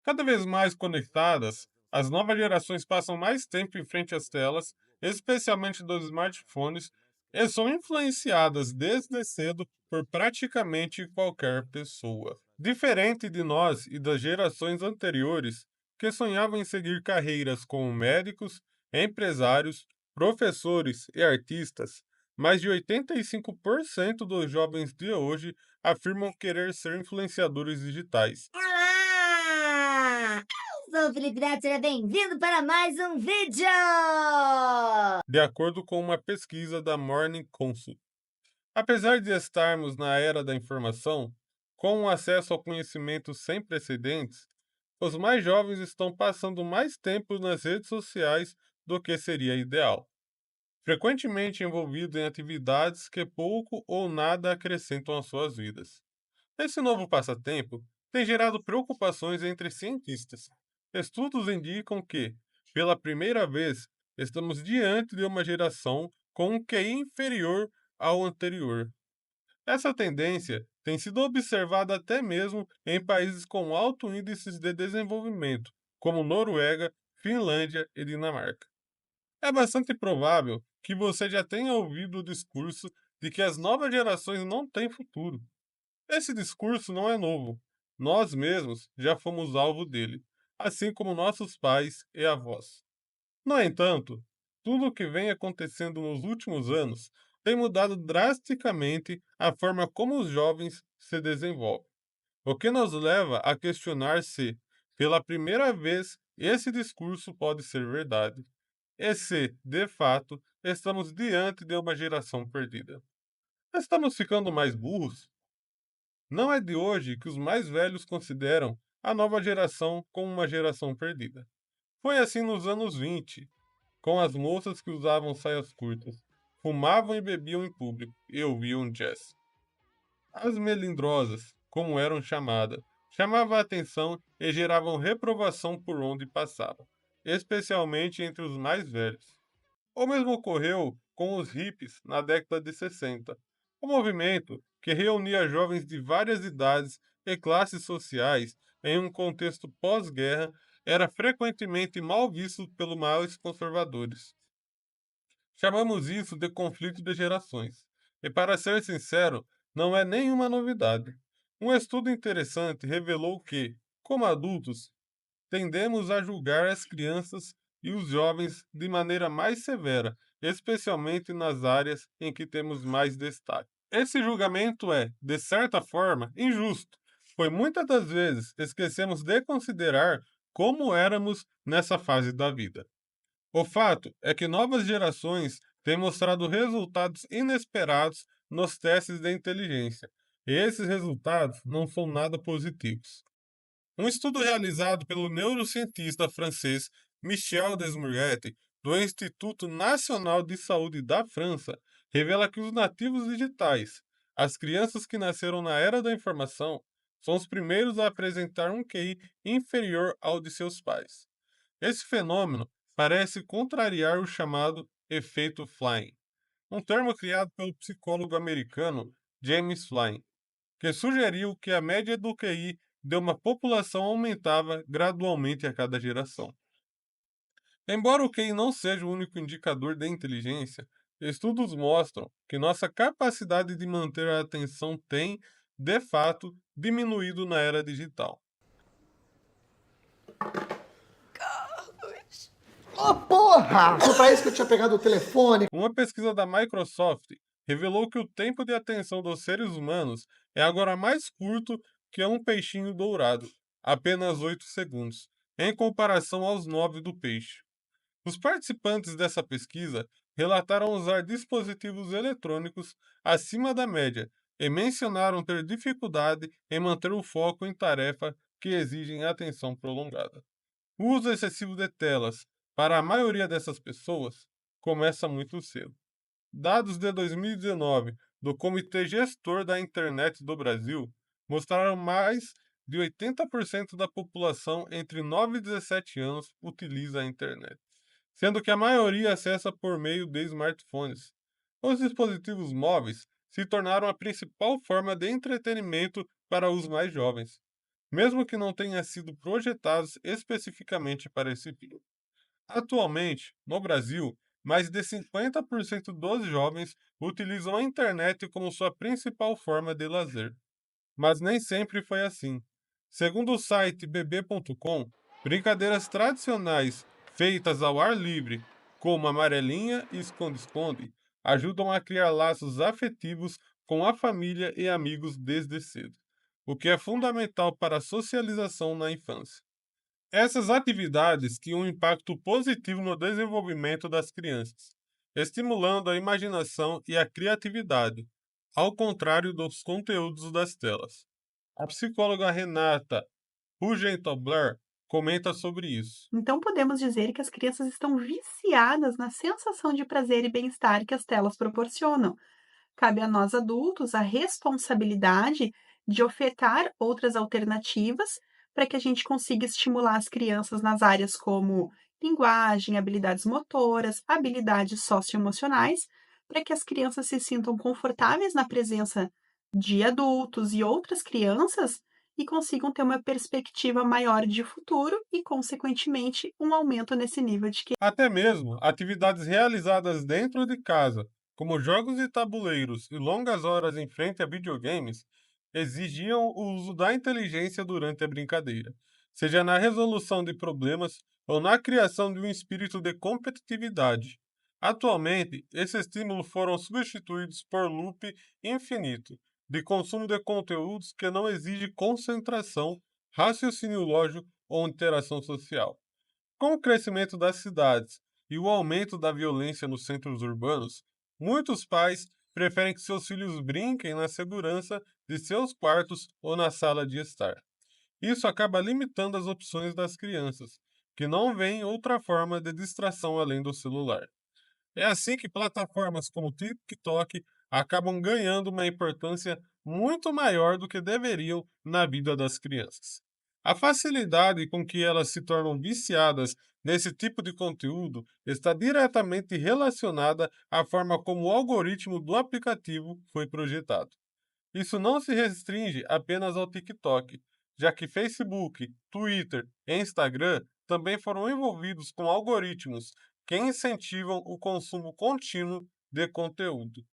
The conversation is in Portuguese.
Cada vez mais conectadas, as novas gerações passam mais tempo em frente às telas, especialmente dos smartphones, e são influenciadas desde cedo por praticamente qualquer pessoa. Diferente de nós e das gerações anteriores, que sonhavam em seguir carreiras como médicos, empresários, professores e artistas, mais de 85% dos jovens de hoje afirmam querer ser influenciadores digitais. Olá! Eu sou o Felipe Neto, seja bem-vindo para mais um vídeo! De acordo com uma pesquisa da Morning Consult. Apesar de estarmos na era da informação, com um acesso ao conhecimento sem precedentes, os mais jovens estão passando mais tempo nas redes sociais do que seria ideal, frequentemente envolvidos em atividades que pouco ou nada acrescentam às suas vidas. Esse novo passatempo tem gerado preocupações entre cientistas. Estudos indicam que, pela primeira vez, estamos diante de uma geração com um QI inferior ao anterior. Essa tendência tem sido observada até mesmo em países com alto índice de desenvolvimento, como Noruega, Finlândia e Dinamarca. É bastante provável que você já tenha ouvido o discurso de que as novas gerações não têm futuro. Esse discurso não é novo. Nós mesmos já fomos alvo dele, assim como nossos pais e avós. No entanto, tudo o que vem acontecendo nos últimos anos tem mudado drasticamente a forma como os jovens se desenvolvem, o que nos leva a questionar se, pela primeira vez, esse discurso pode ser verdade, e se, de fato, estamos diante de uma geração perdida. Estamos ficando mais burros? Não é de hoje que os mais velhos consideram a nova geração como uma geração perdida. Foi assim nos anos 20, com as moças que usavam saias curtas, fumavam e bebiam em público e ouviam jazz. As melindrosas, como eram chamadas, chamavam a atenção e geravam reprovação por onde passavam, especialmente entre os mais velhos. O mesmo ocorreu com os hippies na década de 60. O movimento, que reunia jovens de várias idades e classes sociais em um contexto pós-guerra, era frequentemente mal visto pelos mais conservadores. Chamamos isso de conflito de gerações. E para ser sincero, não é nenhuma novidade. Um estudo interessante revelou que, como adultos, tendemos a julgar as crianças e os jovens de maneira mais severa, especialmente nas áreas em que temos mais destaque. Esse julgamento é, de certa forma, injusto, pois muitas das vezes esquecemos de considerar como éramos nessa fase da vida. O fato é que novas gerações têm mostrado resultados inesperados nos testes de inteligência, e esses resultados não são nada positivos. Um estudo realizado pelo neurocientista francês Michel Desmourget, do Instituto Nacional de Saúde da França, revela que os nativos digitais, as crianças que nasceram na era da informação, são os primeiros a apresentar um QI inferior ao de seus pais. Esse fenômeno parece contrariar o chamado efeito Flynn, um termo criado pelo psicólogo americano James Flynn, que sugeriu que a média do QI de uma população aumentava gradualmente a cada geração. Embora o QI não seja o único indicador de inteligência, estudos mostram que nossa capacidade de manter a atenção tem, de fato, diminuído na era digital. Ô, porra! Foi pra isso que eu tinha pegado o telefone. Uma pesquisa da Microsoft revelou que o tempo de atenção dos seres humanos é agora mais curto que um peixinho dourado, apenas 8 segundos, em comparação aos 9 do peixe. Os participantes dessa pesquisa relataram usar dispositivos eletrônicos acima da média e mencionaram ter dificuldade em manter o foco em tarefas que exigem atenção prolongada. O uso excessivo de telas para a maioria dessas pessoas começa muito cedo. Dados de 2019 do Comitê Gestor da Internet do Brasil mostraram mais de 80% da população entre 9 e 17 anos utiliza a internet, sendo que a maioria acessa por meio de smartphones. Os dispositivos móveis se tornaram a principal forma de entretenimento para os mais jovens. mesmo que não tenham sido projetados especificamente para esse fim. Atualmente, no Brasil, mais de 50% dos jovens utilizam a internet como sua principal forma de lazer. Mas nem sempre foi assim. Segundo o site bb.com, brincadeiras tradicionais feitas ao ar livre, como amarelinha e esconde-esconde, ajudam a criar laços afetivos com a família e amigos desde cedo, o que é fundamental para a socialização na infância. Essas atividades têm um impacto positivo no desenvolvimento das crianças, estimulando a imaginação e a criatividade, ao contrário dos conteúdos das telas. A psicóloga Renata Blair comenta sobre isso. Então, podemos dizer que as crianças estão viciadas na sensação de prazer e bem-estar que as telas proporcionam. Cabe a nós adultos a responsabilidade de ofertar outras alternativas para que a gente consiga estimular as crianças nas áreas como linguagem, habilidades motoras, habilidades socioemocionais, para que as crianças se sintam confortáveis na presença de adultos e outras crianças e consigam ter uma perspectiva maior de futuro e, consequentemente, um aumento nesse nível de Até mesmo atividades realizadas dentro de casa, como jogos de tabuleiros e longas horas em frente a videogames, exigiam o uso da inteligência durante a brincadeira, seja na resolução de problemas ou na criação de um espírito de competitividade. Atualmente, esses estímulos foram substituídos por loop infinito de consumo de conteúdos que não exigem concentração, raciocínio lógico ou interação social. Com o crescimento das cidades e o aumento da violência nos centros urbanos, muitos pais preferem que seus filhos brinquem na segurança de seus quartos ou na sala de estar. Isso acaba limitando as opções das crianças, que não veem outra forma de distração além do celular. É assim que plataformas como o TikTok acabam ganhando uma importância muito maior do que deveriam na vida das crianças. A facilidade com que elas se tornam viciadas nesse tipo de conteúdo está diretamente relacionada à forma como o algoritmo do aplicativo foi projetado. Isso não se restringe apenas ao TikTok, já que Facebook, Twitter e Instagram também foram envolvidos com algoritmos que incentivam o consumo contínuo de conteúdo.